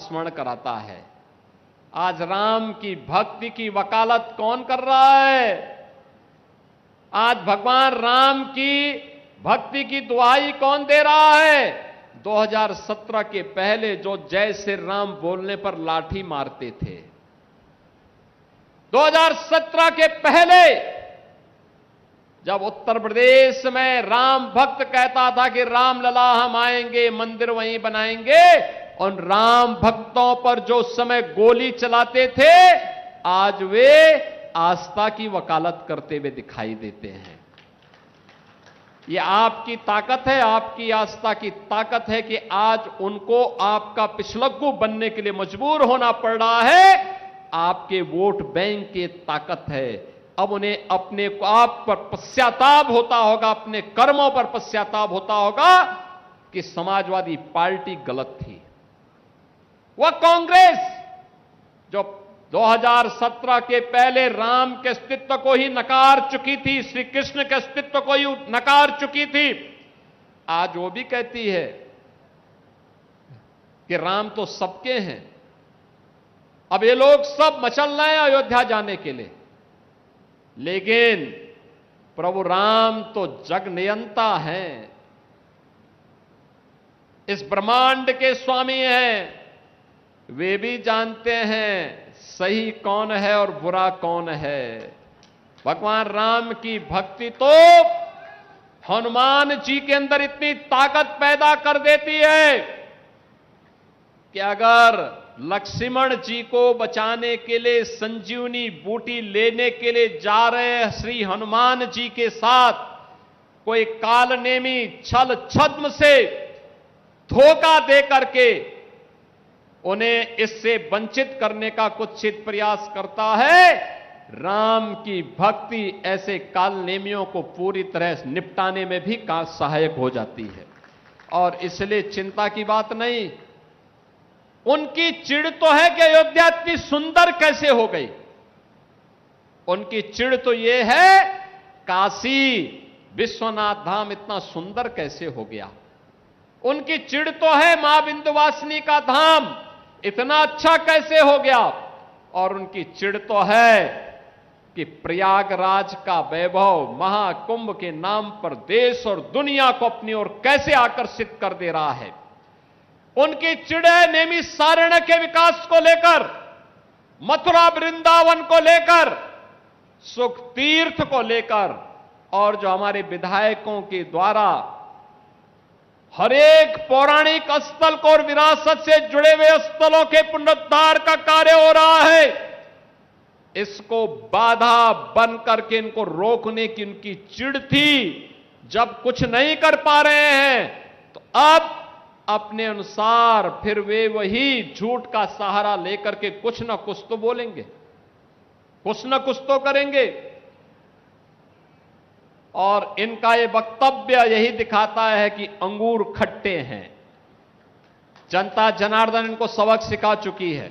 स्मरण कराता है। आज राम की भक्ति की वकालत कौन कर रहा है? आज भगवान राम की भक्ति की दुहाई कौन दे रहा है? 2017 के पहले जो जय श्री राम बोलने पर लाठी मारते थे, 2017 के पहले जब उत्तर प्रदेश में राम भक्त कहता था कि रामलला हम आएंगे, मंदिर वहीं बनाएंगे, उन राम भक्तों पर जो समय गोली चलाते थे, आज वे आस्था की वकालत करते हुए दिखाई देते हैं। ये आपकी ताकत है, आपकी आस्था की ताकत है कि आज उनको आपका पिछलग्गू बनने के लिए मजबूर होना पड़ रहा है। आपके वोट बैंक की ताकत है। अब उन्हें अपने आप पर पश्चाताप होता होगा, अपने कर्मों पर पश्चाताप होता होगा कि समाजवादी पार्टी गलत थी। वह कांग्रेस जो 2017 के पहले राम के अस्तित्व को ही नकार चुकी थी, श्री कृष्ण के अस्तित्व को ही नकार चुकी थी, आज वो भी कहती है कि राम तो सबके हैं। अब ये लोग सब मचल रहे हैं अयोध्या जाने के लिए, लेकिन प्रभु राम तो जग नियंता हैं, इस ब्रह्मांड के स्वामी हैं। वे भी जानते हैं सही कौन है और बुरा कौन है। भगवान राम की भक्ति तो हनुमान जी के अंदर इतनी ताकत पैदा कर देती है कि अगर लक्ष्मण जी को बचाने के लिए संजीवनी बूटी लेने के लिए जा रहे श्री हनुमान जी के साथ कोई कालनेमी छल छद्म से धोखा दे करके उन्हें इससे वंचित करने का कुत्सित प्रयास करता है, राम की भक्ति ऐसे कालनेमियों को पूरी तरह निपटाने में भी सहायक हो जाती है। और इसलिए चिंता की बात नहीं। उनकी चिढ़ तो है कि अयोध्या इतनी सुंदर कैसे हो गई। उनकी चिढ़ तो यह है काशी विश्वनाथ धाम इतना सुंदर कैसे हो गया। उनकी चिढ़ तो है मां विंध्यवासिनी का धाम इतना अच्छा कैसे हो गया। और उनकी चिढ़ तो है कि प्रयागराज का वैभव महाकुंभ के नाम पर देश और दुनिया को अपनी ओर कैसे आकर्षित कर दे रहा है। उनकी चिढ़ है नैमिषारण्य के विकास को लेकर, मथुरा वृंदावन को लेकर, सुख तीर्थ को लेकर, और जो हमारे विधायकों के द्वारा हर एक पौराणिक स्थल को और विरासत से जुड़े हुए स्थलों के पुनरुद्धार का कार्य हो रहा है। इसको बाधा बन करके इनको रोकने की उनकी चिढ़ थी। जब कुछ नहीं कर पा रहे हैं तो अब अपने अनुसार फिर वे वही झूठ का सहारा लेकर के कुछ ना कुछ तो बोलेंगे, कुछ ना कुछ तो करेंगे। और इनका ये वक्तव्य यही दिखाता है कि अंगूर खट्टे हैं। जनता जनार्दन इनको सबक सिखा चुकी है।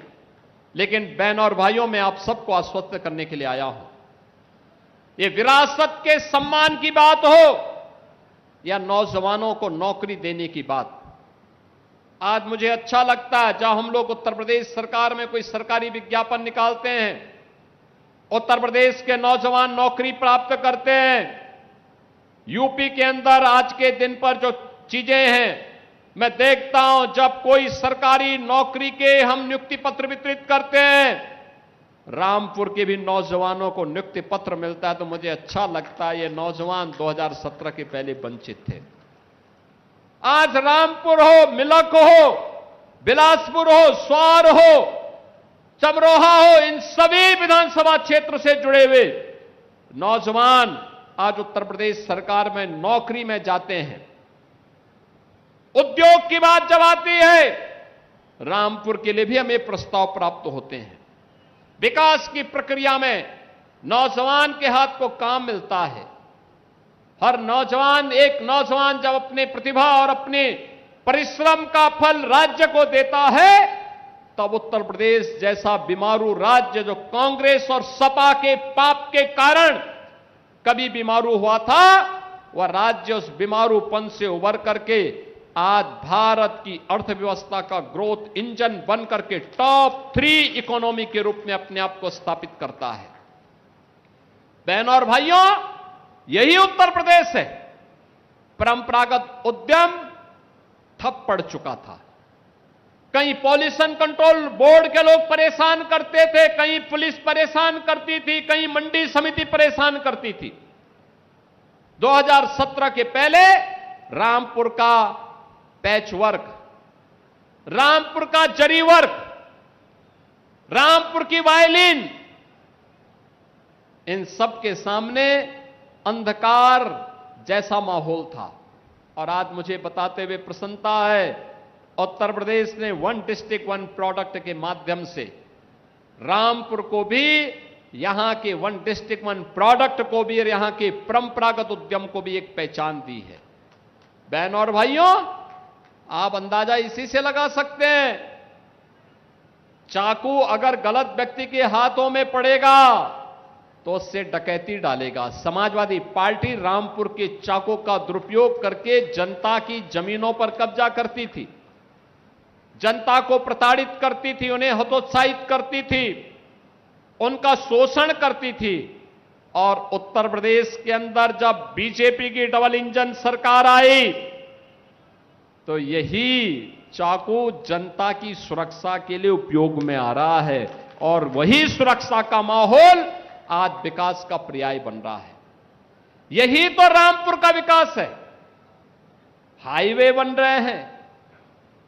लेकिन बहनों और भाइयों, मैं आप सबको आश्वस्त करने के लिए आया हूं। ये विरासत के सम्मान की बात हो या नौजवानों को नौकरी देने की बात, आज मुझे अच्छा लगता है जब हम लोग उत्तर प्रदेश सरकार में कोई सरकारी विज्ञापन निकालते हैं, उत्तर प्रदेश के नौजवान नौकरी प्राप्त करते हैं। यूपी के अंदर आज के दिन पर जो चीजें हैं, मैं देखता हूं जब कोई सरकारी नौकरी के हम नियुक्ति पत्र वितरित करते हैं, रामपुर के भी नौजवानों को नियुक्ति पत्र मिलता है तो मुझे अच्छा लगता है। ये नौजवान 2017 के पहले वंचित थे। आज रामपुर हो, मिलक हो, बिलासपुर हो, स्वार हो, चमरोहा हो, इन सभी विधानसभा क्षेत्र से जुड़े हुए नौजवान आज उत्तर प्रदेश सरकार में नौकरी में जाते हैं। उद्योग की बात जब आती है, रामपुर के लिए भी हमें प्रस्ताव प्राप्त होते हैं। विकास की प्रक्रिया में नौजवान के हाथ को काम मिलता है। हर नौजवान, एक नौजवान जब अपने प्रतिभा और अपने परिश्रम का फल राज्य को देता है, तब उत्तर प्रदेश जैसा बीमारू राज्य जो कांग्रेस और सपा के पाप के कारण कभी बीमारू हुआ था, वह राज्य उस बीमारूपन से उबर करके आज भारत की अर्थव्यवस्था का ग्रोथ इंजन बन करके टॉप 3 इकोनॉमी के रूप में अपने आप को स्थापित करता है। बहनों और भाइयों, यही उत्तर प्रदेश है। परंपरागत उद्यम ठप पड़ चुका था। कहीं पॉल्यूशन कंट्रोल बोर्ड के लोग परेशान करते थे, कहीं पुलिस परेशान करती थी, कहीं मंडी समिति परेशान करती थी। 2017 के पहले रामपुर का पैच वर्क, रामपुर का जरी वर्क, रामपुर की वायलिन, इन सब के सामने अंधकार जैसा माहौल था। और आज मुझे बताते हुए प्रसन्नता है, उत्तर प्रदेश ने 1 डिस्ट्रिक्ट 1 प्रोडक्ट के माध्यम से रामपुर को भी, यहां के 1 डिस्ट्रिक्ट 1 प्रोडक्ट को भी और यहां के परंपरागत उद्यम को भी एक पहचान दी है। बहनों और भाइयों, आप अंदाजा इसी से लगा सकते हैं, चाकू अगर गलत व्यक्ति के हाथों में पड़ेगा तो उससे डकैती डालेगा। समाजवादी पार्टी रामपुर के चाकू का दुरुपयोग करके जनता की जमीनों पर कब्जा करती थी, जनता को प्रताड़ित करती थी, उन्हें हतोत्साहित करती थी, उनका शोषण करती थी। और उत्तर प्रदेश के अंदर जब बीजेपी की डबल इंजन सरकार आई तो यही चाकू जनता की सुरक्षा के लिए उपयोग में आ रहा है। और वही सुरक्षा का माहौल आज विकास का पर्याय बन रहा है। यही तो रामपुर का विकास है। हाईवे बन रहे हैं,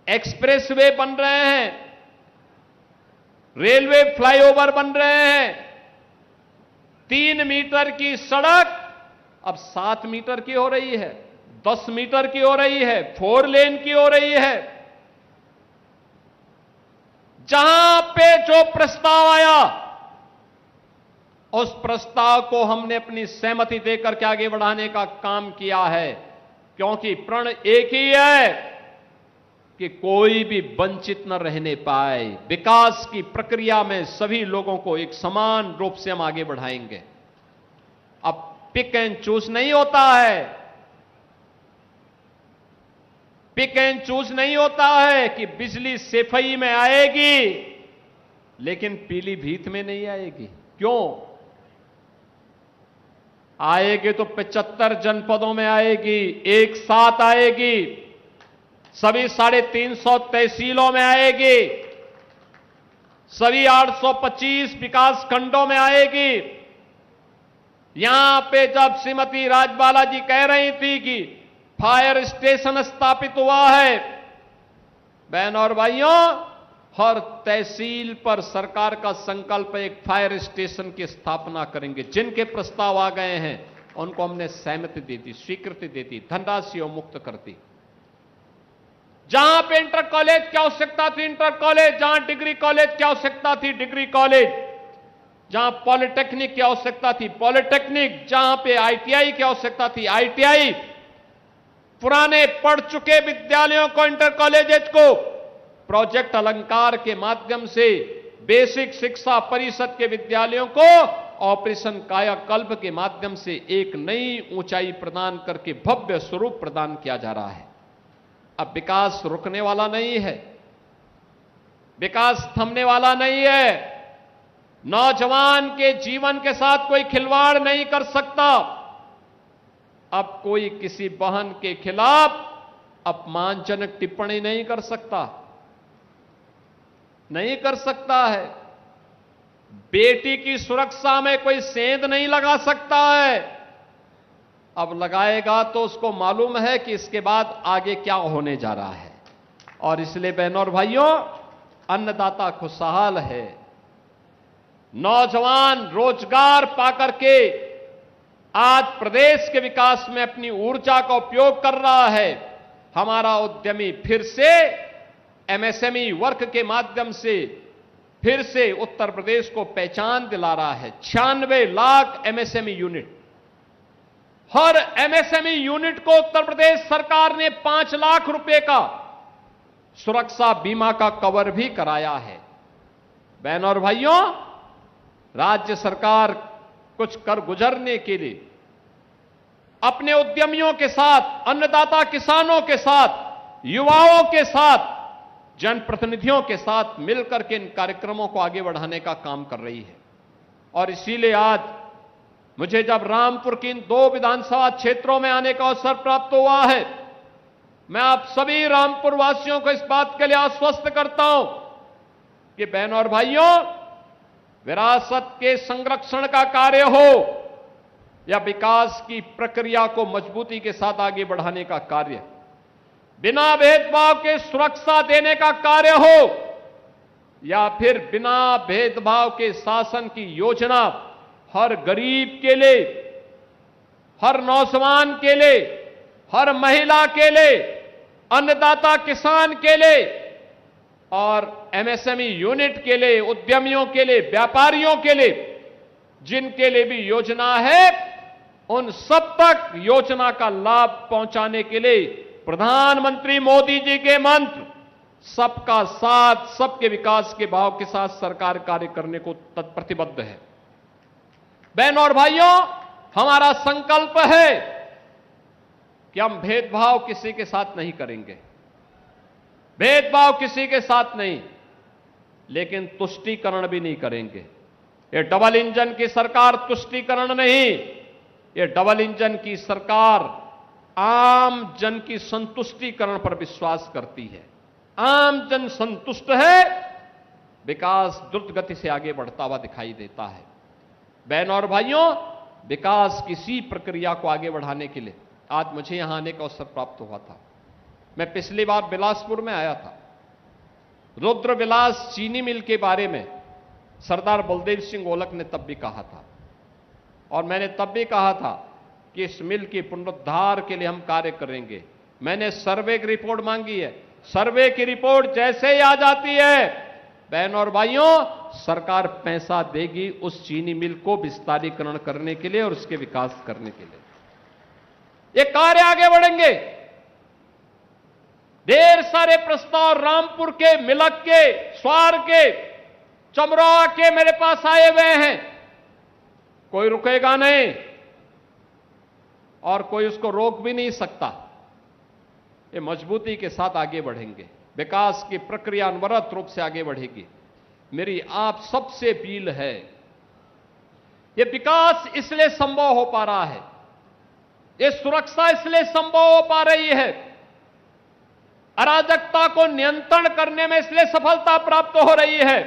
एक्सप्रेसवे बन रहे हैं, रेलवे फ्लाईओवर बन रहे हैं, 3 मीटर की सड़क अब 7 मीटर की हो रही है, 10 मीटर की हो रही है, 4 लेन की हो रही है। जहां पे जो प्रस्ताव आया उस प्रस्ताव को हमने अपनी सहमति देकर के आगे बढ़ाने का काम किया है, क्योंकि प्रण एक ही है कि कोई भी वंचित न रहने पाए। विकास की प्रक्रिया में सभी लोगों को एक समान रूप से हम आगे बढ़ाएंगे। अब पिक एंड चूज नहीं होता है, पिक एंड चूज नहीं होता है कि बिजली सेफई में आएगी लेकिन पीलीभीत में नहीं आएगी। क्यों आएगी? तो 75 जनपदों में आएगी, एक साथ आएगी, सभी 350 तहसीलों में आएगी, सभी 825 विकास खंडों में आएगी। यहां पे जब श्रीमती राजबाला जी कह रही थी कि फायर स्टेशन स्थापित हुआ है, बहनों और भाइयों, हर तहसील पर सरकार का संकल्प है एक फायर स्टेशन की स्थापना करेंगे। जिनके प्रस्ताव आ गए हैं उनको हमने सहमति दे दी, स्वीकृति दे दी, धनराशि मुक्त कर दी। जहां पे इंटर कॉलेज की आवश्यकता थी इंटर कॉलेज, जहां डिग्री कॉलेज की आवश्यकता थी डिग्री कॉलेज, जहां पॉलिटेक्निक की आवश्यकता थी पॉलिटेक्निक, जहां पे आईटीआई की आवश्यकता थी आईटीआई, पुराने पढ़ चुके विद्यालयों को, इंटर कॉलेजेस को प्रोजेक्ट अलंकार के माध्यम से बेसिक शिक्षा परिषद के विद्यालयों को ऑपरेशन कायाकल्प के माध्यम से एक नई ऊंचाई प्रदान करके भव्य स्वरूप प्रदान किया जा रहा है। अब विकास रुकने वाला नहीं है, विकास थमने वाला नहीं है। नौजवान के जीवन के साथ कोई खिलवाड़ नहीं कर सकता। अब कोई किसी बहन के खिलाफ अपमानजनक टिप्पणी नहीं कर सकता, नहीं कर सकता है। बेटी की सुरक्षा में कोई सेंध नहीं लगा सकता है। अब लगाएगा तो उसको मालूम है कि इसके बाद आगे क्या होने जा रहा है। और इसलिए बहनों और भाइयों, अन्नदाता खुशहाल है, नौजवान रोजगार पाकर के आज प्रदेश के विकास में अपनी ऊर्जा का उपयोग कर रहा है। हमारा उद्यमी फिर से एमएसएमई वर्क के माध्यम से फिर से उत्तर प्रदेश को पहचान दिला रहा है। 96 लाख एमएसएमई यूनिट, हर एमएसएमई यूनिट को उत्तर प्रदेश सरकार ने 5 लाख रुपए का सुरक्षा बीमा का कवर भी कराया है। बहनों और भाइयों, राज्य सरकार कुछ कर गुजरने के लिए अपने उद्यमियों के साथ, अन्नदाता किसानों के साथ युवाओं के साथ, जनप्रतिनिधियों के साथ मिलकर के इन कार्यक्रमों को आगे बढ़ाने का काम कर रही है। और इसीलिए आज मुझे जब रामपुर की इन 2 विधानसभा क्षेत्रों में आने का अवसर प्राप्त हुआ है, मैं आप सभी रामपुर वासियों को इस बात के लिए आश्वस्त करता हूं कि बहनों और भाइयों, विरासत के संरक्षण का कार्य हो या विकास की प्रक्रिया को मजबूती के साथ आगे बढ़ाने का कार्य, बिना भेदभाव के सुरक्षा देने का कार्य हो या फिर बिना भेदभाव के शासन की योजना हर गरीब के लिए, हर नौजवान के लिए, हर महिला के लिए, अन्नदाता किसान के लिए और एमएसएमई यूनिट के लिए, उद्यमियों के लिए, व्यापारियों के लिए, जिनके लिए भी योजना है, उन सब तक योजना का लाभ पहुंचाने के लिए प्रधानमंत्री मोदी जी के मंत्र सबका साथ, सबके विकास के भाव के साथ सरकार कार्य करने को प्रतिबद्ध है। बहनों और भाइयों, हमारा संकल्प है कि हम भेदभाव किसी के साथ नहीं करेंगे, भेदभाव किसी के साथ नहीं, लेकिन तुष्टीकरण भी नहीं करेंगे। ये डबल इंजन की सरकार तुष्टीकरण नहीं, ये डबल इंजन की सरकार आम जन की संतुष्टीकरण पर विश्वास करती है। आम जन संतुष्ट है, विकास द्रुत गति से आगे बढ़ता हुआ दिखाई देता है। बहनों और भाइयों, विकास किसी प्रक्रिया को आगे बढ़ाने के लिए आज मुझे यहां आने का अवसर प्राप्त हुआ था। मैं पिछली बार बिलासपुर में आया था। रुद्र विलास चीनी मिल के बारे में सरदार बलदेव सिंह ओलक ने तब भी कहा था, और मैंने तब भी कहा था कि इस मिल के पुनरुद्धार के लिए हम कार्य करेंगे। मैंने सर्वे की रिपोर्ट मांगी है। सर्वे की रिपोर्ट जैसे ही आ जाती है, बहनों और भाइयों, सरकार पैसा देगी उस चीनी मिल को विस्तारीकरण करने के लिए और उसके विकास करने के लिए। ये कार्य आगे बढ़ेंगे। ढेर सारे प्रस्ताव रामपुर के, मिलक के, स्वार के, चमरोआ के मेरे पास आए हुए हैं। कोई रुकेगा नहीं और कोई उसको रोक भी नहीं सकता। ये मजबूती के साथ आगे बढ़ेंगे। विकास की प्रक्रिया अनवरत रूप से आगे बढ़ेगी। मेरी आप सबसे अपील है, ये विकास इसलिए संभव हो पा रहा है, ये सुरक्षा इसलिए संभव हो पा रही है, अराजकता को नियंत्रण करने में इसलिए सफलता प्राप्त हो रही है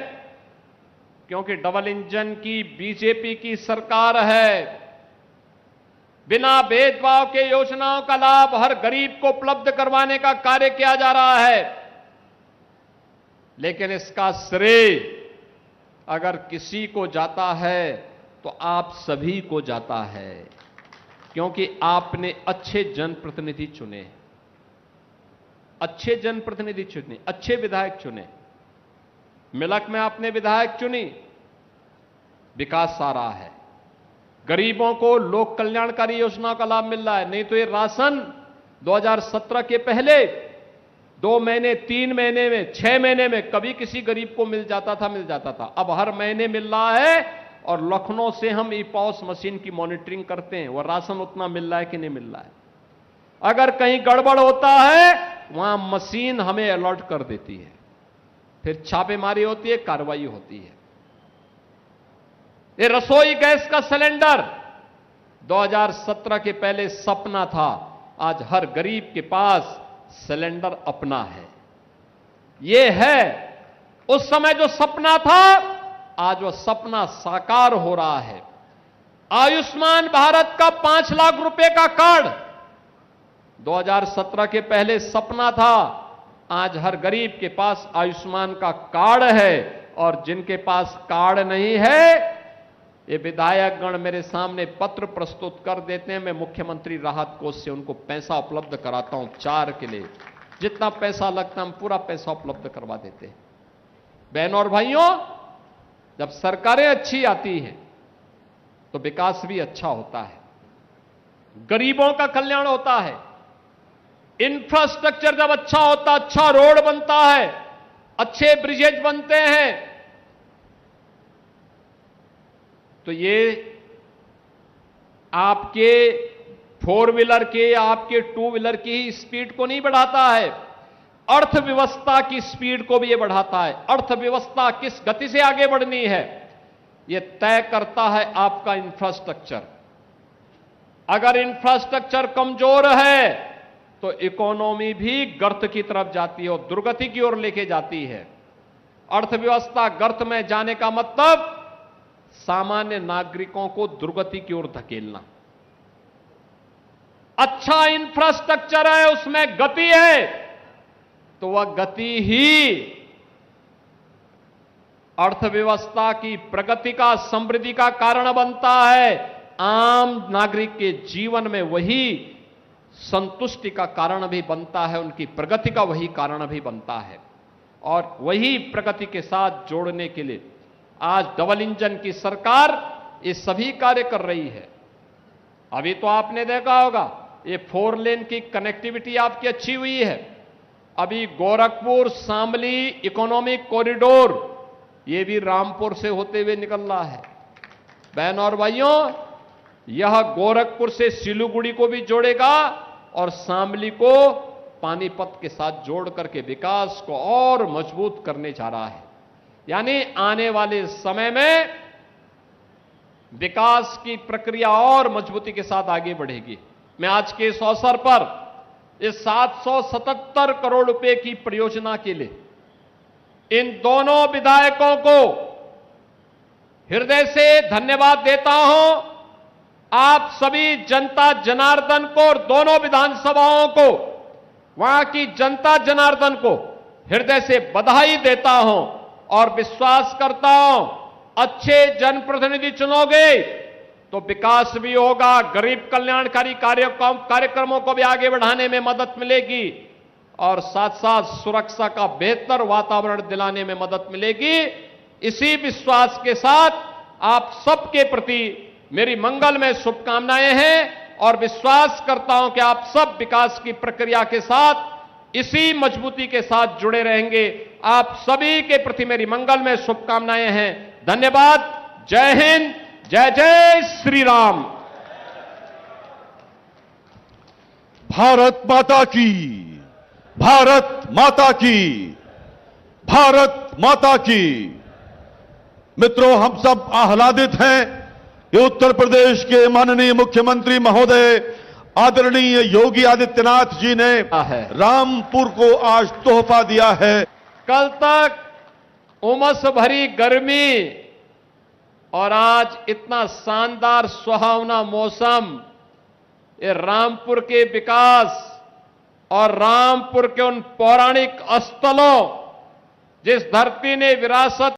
क्योंकि डबल इंजन की बीजेपी की सरकार है। बिना भेदभाव के योजनाओं का लाभ हर गरीब को उपलब्ध करवाने का कार्य किया जा रहा है, लेकिन इसका श्रेय अगर किसी को जाता है तो आप सभी को जाता है, क्योंकि आपने अच्छे जनप्रतिनिधि चुने, अच्छे जनप्रतिनिधि चुने, अच्छे विधायक चुने। मिलक में आपने विधायक चुनी, विकास आ रहा है, गरीबों को लोक कल्याणकारी योजनाओं का लाभ मिल रहा है। नहीं तो ये राशन 2017 के पहले 2 महीने, 3 महीने में, 6 महीने में कभी किसी गरीब को मिल जाता था। अब हर महीने मिल रहा है और लखनऊ से हम ई-पॉस मशीन की मॉनिटरिंग करते हैं, वह राशन उतना मिल रहा है कि नहीं मिल रहा है। अगर कहीं गड़बड़ होता है, वहां मशीन हमें अलर्ट कर देती है, फिर छापेमारी होती है, कार्रवाई होती है। ये रसोई गैस का सिलेंडर 2017 के पहले सपना था, आज हर गरीब के पास सिलेंडर अपना है। ये है उस समय जो सपना था, आज वो सपना साकार हो रहा है। आयुष्मान भारत का 5 लाख रुपए का कार्ड 2017 के पहले सपना था, आज हर गरीब के पास आयुष्मान का कार्ड है। और जिनके पास कार्ड नहीं है, ये विधायक गण मेरे सामने पत्र प्रस्तुत कर देते हैं, मैं मुख्यमंत्री राहत कोष से उनको पैसा उपलब्ध कराता हूं उपचार के लिए। जितना पैसा लगता है हम पूरा पैसा उपलब्ध करवा देते हैं। बहनों और भाइयों, जब सरकारें अच्छी आती हैं तो विकास भी अच्छा होता है, गरीबों का कल्याण होता है। इंफ्रास्ट्रक्चर जब अच्छा होता, अच्छा रोड बनता है, अच्छे ब्रिजेज बनते हैं, तो ये आपके 4 व्हीलर के, आपके 2 व्हीलर की स्पीड को नहीं बढ़ाता है, अर्थव्यवस्था की स्पीड को भी यह बढ़ाता है। अर्थव्यवस्था किस गति से आगे बढ़नी है, यह तय करता है आपका इंफ्रास्ट्रक्चर। अगर इंफ्रास्ट्रक्चर कमजोर है तो इकोनॉमी भी गर्त की तरफ जाती है और दुर्गति की ओर लेके जाती है। अर्थव्यवस्था गर्त में जाने का मतलब सामान्य नागरिकों को दुर्गति की ओर धकेलना। अच्छा इंफ्रास्ट्रक्चर है, उसमें गति है, तो वह गति ही अर्थव्यवस्था की प्रगति का, समृद्धि का कारण बनता है। आम नागरिक के जीवन में वही संतुष्टि का कारण भी बनता है, उनकी प्रगति का वही कारण भी बनता है। और वही प्रगति के साथ जोड़ने के लिए आज डबल इंजन की सरकार ये सभी कार्य कर रही है। अभी तो आपने देखा होगा ये 4 लेन की कनेक्टिविटी आपकी अच्छी हुई है। अभी गोरखपुर शामली इकोनॉमिक कॉरिडोर ये भी रामपुर से होते हुए निकल रहा है। बहन और भाइयों, यह गोरखपुर से सिलीगुड़ी को भी जोड़ेगा और शामली को पानीपत के साथ जोड़ करके विकास को और मजबूत करने जा रहा है। यानी आने वाले समय में विकास की प्रक्रिया और मजबूती के साथ आगे बढ़ेगी। मैं आज के इस अवसर पर इस 777 करोड़ रुपए की परियोजना के लिए इन दोनों विधायकों को हृदय से धन्यवाद देता हूं। आप सभी जनता जनार्दन को और दोनों विधानसभाओं को, वहां की जनता जनार्दन को हृदय से बधाई देता हूं और विश्वास करता हूं अच्छे जनप्रतिनिधि चुनोगे तो विकास भी होगा, गरीब कल्याणकारी कार्यक्रमों को भी आगे बढ़ाने में मदद मिलेगी और साथ साथ सुरक्षा का बेहतर वातावरण दिलाने में मदद मिलेगी। इसी विश्वास के साथ आप सबके प्रति मेरी मंगलमय शुभकामनाएं हैं और विश्वास करता हूं कि आप सब विकास की प्रक्रिया के साथ इसी मजबूती के साथ जुड़े रहेंगे। आप सभी के प्रति मेरी मंगलमय शुभकामनाएं हैं। धन्यवाद। जय हिंद, जय जय श्री राम। भारत माता की, भारत माता की, भारत माता की। मित्रों, हम सब आह्लादित हैं कि उत्तर प्रदेश के माननीय मुख्यमंत्री महोदय आदरणीय योगी आदित्यनाथ जी ने रामपुर को आज तोहफा दिया है। कल तक उमस भरी गर्मी और आज इतना शानदार सुहावना मौसम, ये रामपुर के विकास और रामपुर के उन पौराणिक स्थलों, जिस धरती ने विरासत